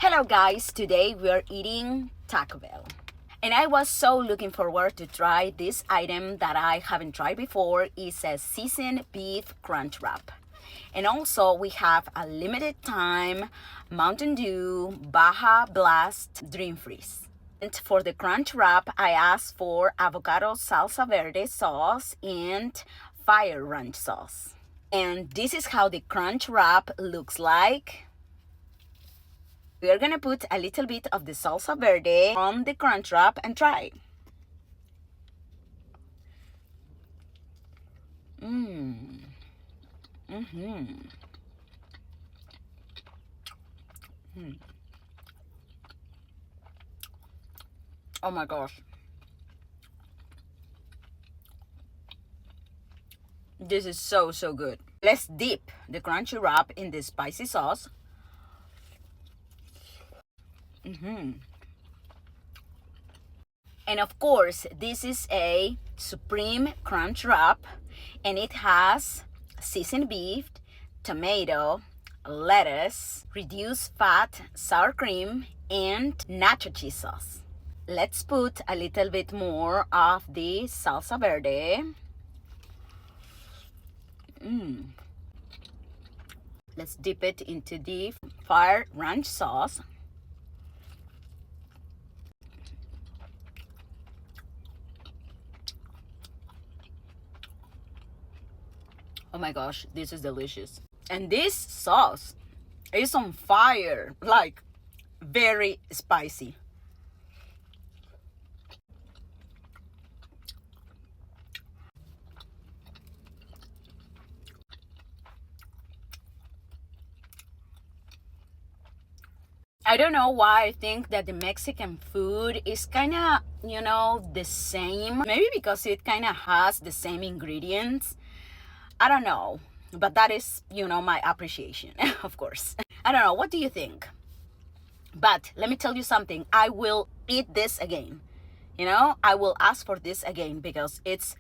Hello guys, today we're eating Taco Bell. And I was so looking forward to try this item that I haven't tried before. It's a seasoned beef crunch wrap. And also we have a limited time Mountain Dew Baja Blast Dream Freeze. And for the crunch wrap, I asked for avocado salsa verde sauce and fire ranch sauce. And this is how the crunch wrap looks like. We are gonna put a little bit of the salsa verde on the crunch wrap and try. Oh my gosh. This is so good. Let's dip the crunchy wrap in the spicy sauce. And of course, this is a supreme crunch wrap, and it has seasoned beef, tomato, lettuce, reduced fat sour cream, and nacho cheese sauce. Let's put a little bit more of the salsa verde. Let's dip it into the fire ranch sauce. Oh my gosh, this is delicious. And this sauce is on fire, like very spicy. I don't know why I think that the Mexican food is kind of, the same. Maybe because it kind of has the same ingredients. I don't know. But that is, my appreciation, of course. I don't know. What do you think? But let me tell you something. I will eat this again. I will ask for this again because it's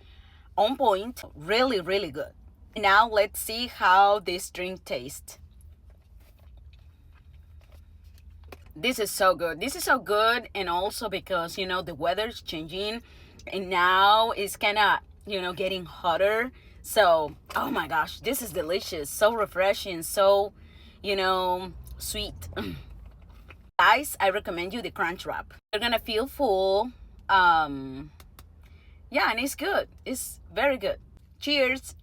on point. Really, really good. Now let's see how this drink tastes. This is so good. This is so good, and also because the weather's changing and now it's kind of getting hotter. So oh my gosh, this is delicious, so refreshing, so sweet. Guys, I recommend you the crunch wrap. You're gonna feel full. Yeah, and it's good. It's very good. Cheers.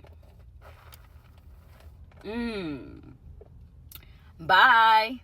Bye.